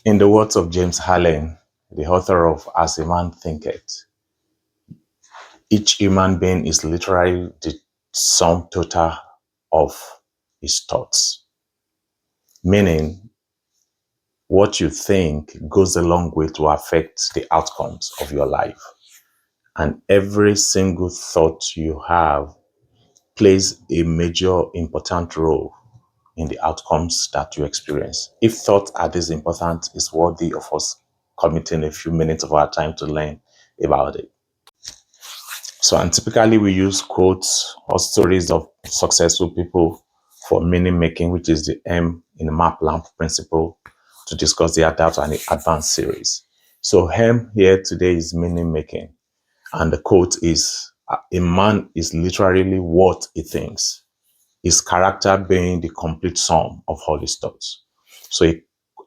In the words of James Allen, the author of As a Man Thinketh, each human being is literally the sum total of his thoughts. Meaning, what you think goes a long way to affect the outcomes of your life. And every single thought you have plays a major important role in the outcomes that you experience. If thoughts are this important, it's worthy of us committing a few minutes of our time to learn about it. So, and typically we use quotes or stories of successful people for meaning making, which is the M in the map lamp principle, to discuss the adapt and the advanced series. So, M here today is meaning making. And the quote is, a man is literally what he thinks, his character being the complete sum of all his thoughts. So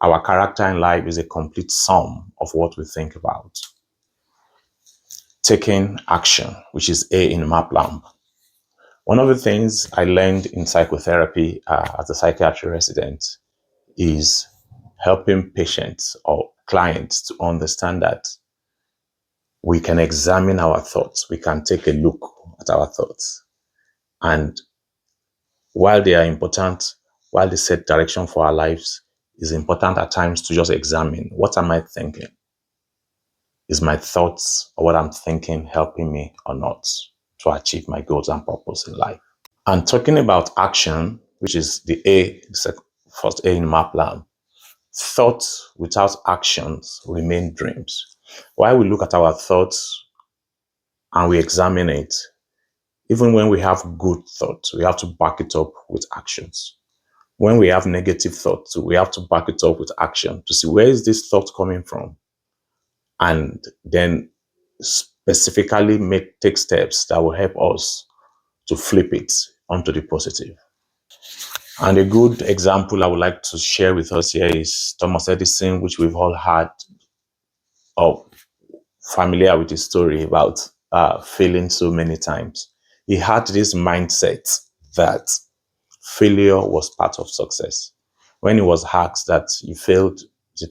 our character in life is a complete sum of what we think about. Taking action, which is A in MAPLAMP. One of the things I learned in psychotherapy as a psychiatry resident is helping patients or clients to understand that we can examine our thoughts. We can take a look at our thoughts. And while they are important, while they set direction for our lives, it's important at times to just examine, what am I thinking? Is my thoughts or what I'm thinking helping me or not to achieve my goals and purpose in life? And talking about action, which is the first A in MAPLAN, thoughts without actions remain dreams. While we look at our thoughts and we examine it, even when we have good thoughts, we have to back it up with actions. When we have negative thoughts, we have to back it up with action to see, where is this thought coming from? And then specifically take steps that will help us to flip it onto the positive. And a good example I would like to share with us here is Thomas Edison, which we've all had or familiar with his story about failing so many times. He had this mindset that failure was part of success. When he was asked that he failed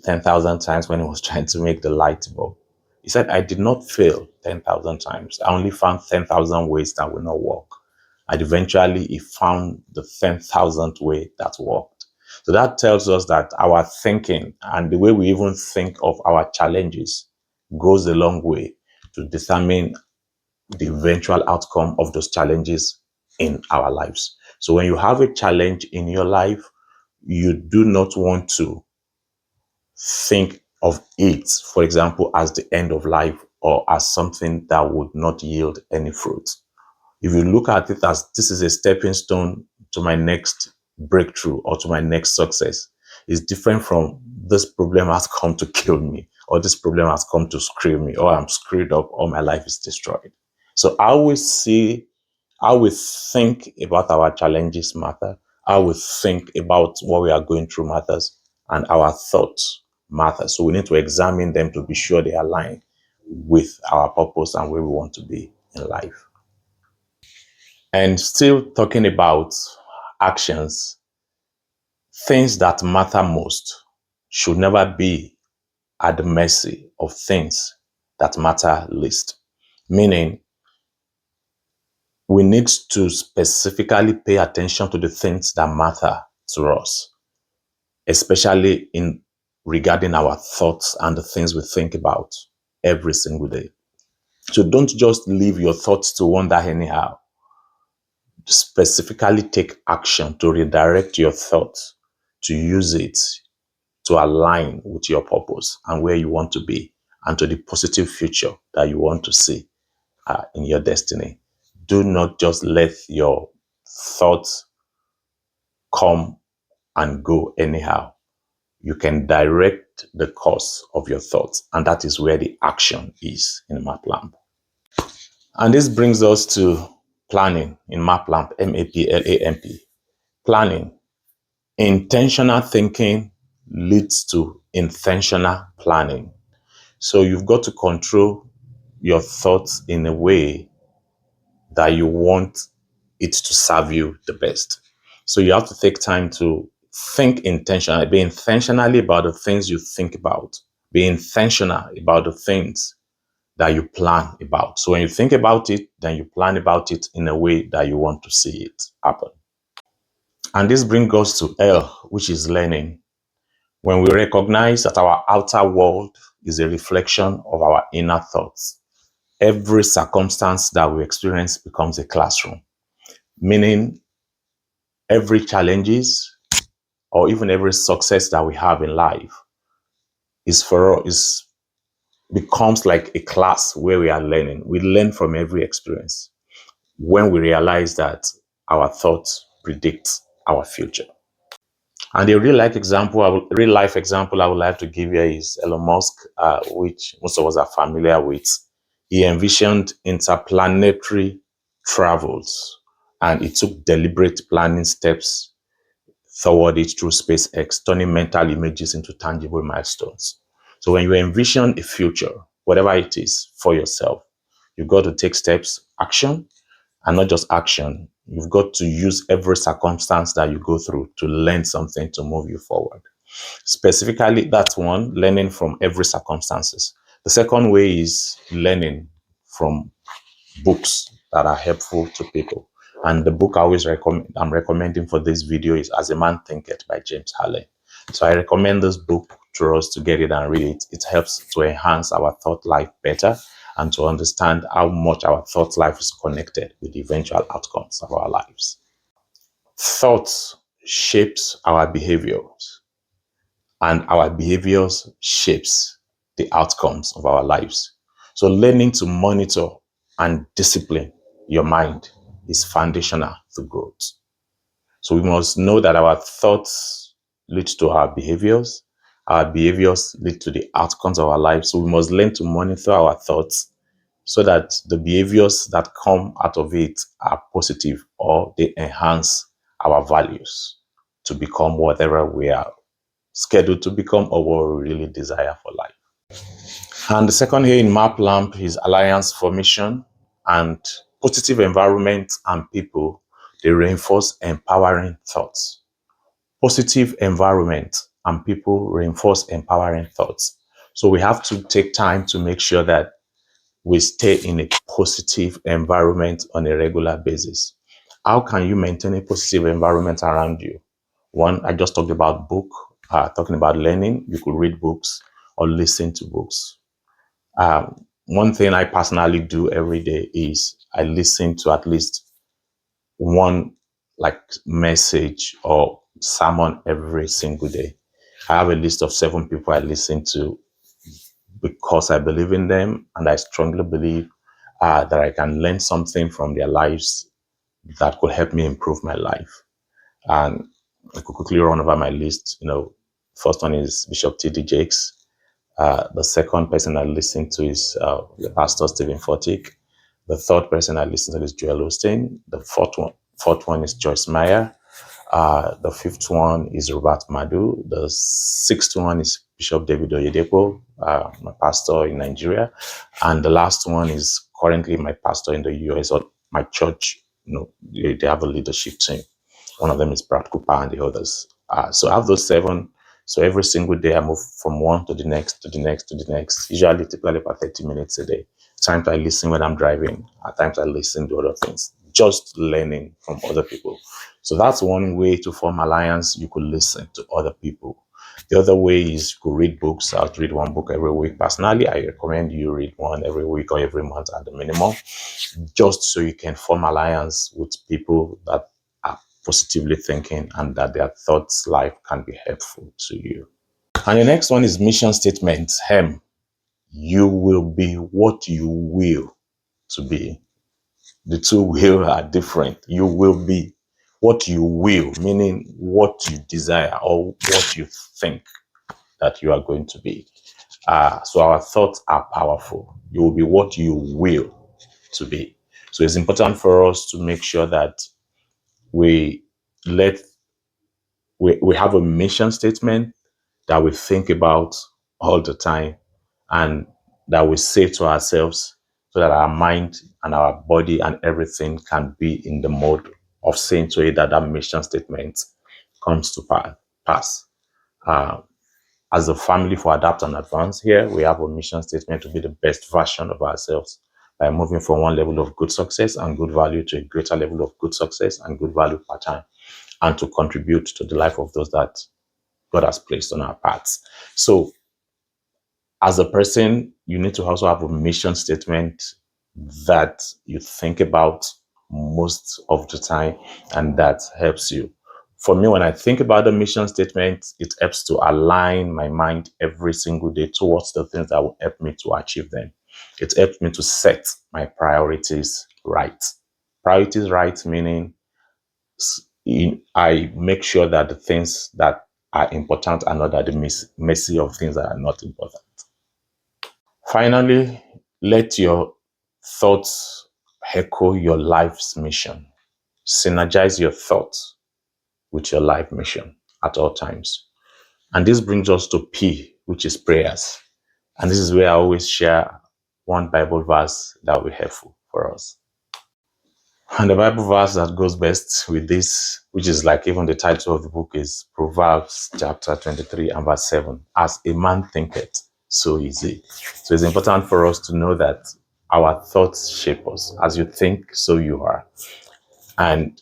10,000 times when he was trying to make the light bulb, he said, I did not fail 10,000 times. I only found 10,000 ways that will not work. And eventually he found the 10,000th way that worked. So that tells us that our thinking and the way we even think of our challenges goes a long way to determine the eventual outcome of those challenges in our lives. So when you have a challenge in your life, you do not want to think of it, for example, as the end of life or as something that would not yield any fruit. If you look at it as this is a stepping stone to my next breakthrough or to my next success, it's different from this problem has come to kill me, or this problem has come to screw me, or I'm screwed up, or my life is destroyed. So I always see how we think about our challenges matter, how we think about what we are going through matters, and our thoughts matter. So we need to examine them to be sure they align with our purpose and where we want to be in life. And still talking about actions, things that matter most should never be at the mercy of things that matter least. Meaning, we need to specifically pay attention to the things that matter to us, especially in regarding our thoughts and the things we think about every single day. So don't just leave your thoughts to wander anyhow. Specifically take action to redirect your thoughts, to use it to align with your purpose and where you want to be and to the positive future that you want to see in your destiny. Do not just let your thoughts come and go anyhow. You can direct the course of your thoughts, and that is where the action is in MapLamp. And this brings us to planning in MapLamp, MAPLAMP. Planning. Intentional thinking leads to intentional planning. So you've got to control your thoughts in a way that you want it to serve you the best. So you have to take time to think intentionally, be intentionally about the things you think about, be intentional about the things that you plan about. So when you think about it, then you plan about it in a way that you want to see it happen. And this brings us to L, which is learning. When we recognize that our outer world is a reflection of our inner thoughts, every circumstance that we experience becomes a classroom, meaning every challenges or even every success that we have in life is becomes like a class where we are learning. We learn from every experience when we realize that our thoughts predict our future. And a real life example I would like to give you is Elon Musk, which most of us are familiar with. He envisioned interplanetary travels, and it took deliberate planning steps toward it through SpaceX, turning mental images into tangible milestones. So when you envision a future, whatever it is for yourself, you've got to take steps, action, and not just action. You've got to use every circumstance that you go through to learn something to move you forward. Specifically, that's one, learning from every circumstances. The second way is learning from books that are helpful to people. And the book I'm recommending for this video is As a Man Thinketh by James Halley. So I recommend this book to us to get it and read it. It helps to enhance our thought life better and to understand how much our thought life is connected with the eventual outcomes of our lives. Thoughts shapes our behaviors, and our behaviors shapes the outcomes of our lives. So learning to monitor and discipline your mind is foundational to growth. So we must know that our thoughts lead to our behaviors lead to the outcomes of our lives. So we must learn to monitor our thoughts so that the behaviors that come out of it are positive or they enhance our values to become whatever we are scheduled to become or what we really desire for life. And the second here in map lamp is alliance formation and positive environment and people. They reinforce empowering thoughts. Positive environment and people reinforce empowering thoughts. So we have to take time to make sure that we stay in a positive environment on a regular basis. How can you maintain a positive environment around you? One, I just talked about book, talking about learning. You could read books or listen to books. One thing I personally do every day is I listen to at least one like message or sermon every single day. I have a list of 7 people I listen to because I believe in them and I strongly believe that I can learn something from their lives that could help me improve my life. And I could quickly run over my list. First one is Bishop T.D. Jakes. The second person I listen to is the pastor Stephen Furtick. The third person I listen to is Joel Osteen. The fourth one is Joyce Meyer. The fifth one is Robert Madu. The sixth one is Bishop David Oyedepo, my pastor in Nigeria. And the last one is currently my pastor in the US, or my church. They have a leadership team. One of them is Brad Cooper and the others. So I have those 7. So every single day I move from one to the next, to the next, to the next. Usually typically about 30 minutes a day. Times I listen when I'm driving. At times I listen to other things. Just learning from other people. So that's one way to form alliance. You could listen to other people. The other way is you could read books. I'll read one book every week. Personally, I recommend you read one every week or every month at the minimum, just so you can form alliance with people that are positively thinking and that their thoughts life can be helpful to you. And the next one is mission statement. You will be what you will to be. The two will are different. You will be what you will, meaning what you desire or what you think that you are going to be. So our thoughts are powerful. You will be what you will to be. So it's important for us to make sure that we let we have a mission statement that we think about all the time and that we say to ourselves so that our mind and our body and everything can be in the mode of saying to it that mission statement comes to pass. pass. Uh, as a family for Adapt and Advance here, we have a mission statement to be the best version of ourselves by moving from one level of good success and good value to a greater level of good success and good value per time, and to contribute to the life of those that God has placed on our paths. So as a person, you need to also have a mission statement that you think about most of the time and that helps you. For me, when I think about the mission statement, it helps to align my mind every single day towards the things that will help me to achieve them. It helps me to set my priorities right. Priorities right meaning I make sure that the things that are important are not at the mercy of things that are not important. Finally, let your thoughts echo your life's mission. Synergize your thoughts with your life mission at all times. And this brings us to P, which is prayers. And this is where I always share one Bible verse that will be helpful for us. And the Bible verse that goes best with this, which is like even the title of the book, is Proverbs chapter 23 and verse 7. As a man thinketh, so is he. So it's important for us to know that our thoughts shape us. As you think, so you are. And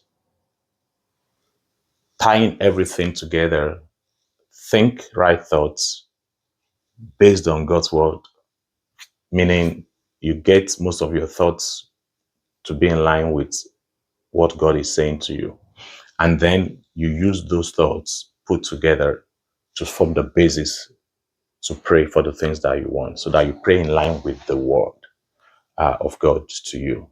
tying everything together, think right thoughts based on God's word, meaning you get most of your thoughts to be in line with what God is saying to you. And then you use those thoughts put together to form the basis to pray for the things that you want, so that you pray in line with the word of God to you.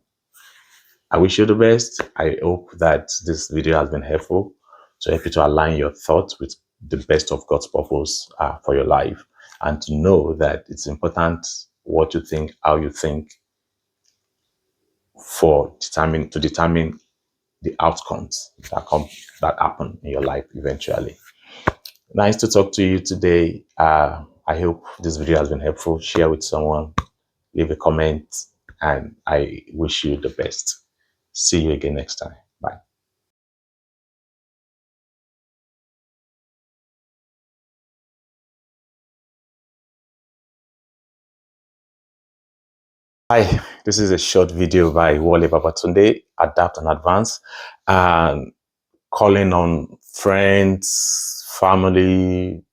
I wish you the best. I hope that this video has been helpful to help you to align your thoughts with the best of God's purpose for your life, and to know that it's important what you think, how you think, to determine the outcomes that happen in your life eventually. Nice to talk to you today. I hope this video has been helpful. Share with someone, leave a comment, and I wish you the best. See you again next time. Bye. Hi, this is a short video by Wale Babatunde, Adapt and Advance, and calling on friends, family,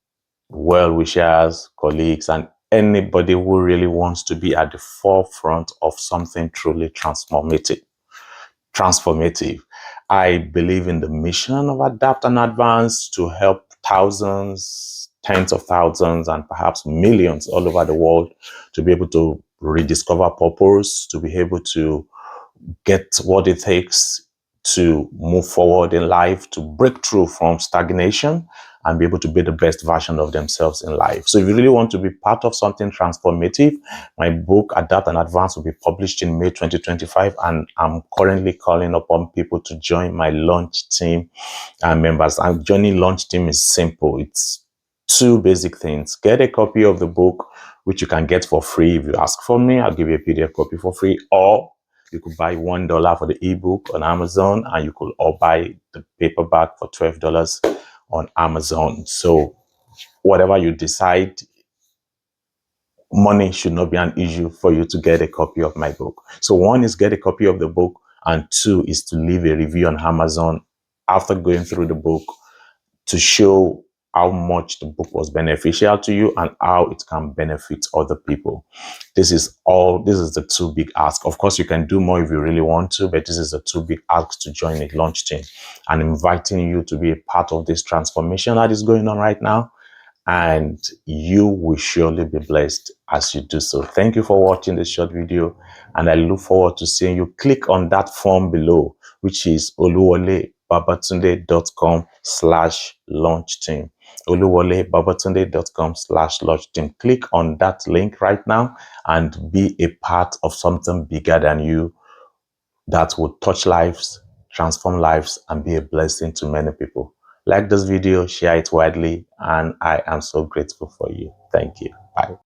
well-wishers, colleagues, and anybody who really wants to be at the forefront of something truly transformative. I believe in the mission of Adapt and Advance to help thousands, tens of thousands, and perhaps millions all over the world to be able to rediscover purpose, to be able to get what it takes to move forward in life, to break through from stagnation and be able to be the best version of themselves in life. So if you really want to be part of something transformative, my book, Adapt and Advance, will be published in May 2025. And I'm currently calling upon people to join my launch team members. And joining launch team is simple. It's two basic things. Get a copy of the book, which you can get for free. If you ask for me, I'll give you a PDF copy for free, or you could buy $1 for the ebook on Amazon, and you could all buy the paperback for $12 on Amazon. So whatever you decide, money should not be an issue for you to get a copy of my book. So one is get a copy of the book, and two is to leave a review on Amazon after going through the book to show how much the book was beneficial to you and how it can benefit other people. This is the two big asks. Of course, you can do more if you really want to, but this is the two big asks to join a launch team, and inviting you to be a part of this transformation that is going on right now. And you will surely be blessed as you do so. Thank you for watching this short video, and I look forward to seeing you. Click on that form below, which is oluwolebabatunde.com/launch team. oluwolebabatunde.com/launch team. Click on that link right now and be a part of something bigger than you that will touch lives, transform lives, and be a blessing to many people. Like this video, share it widely, and I am so grateful for you. Thank you. Bye.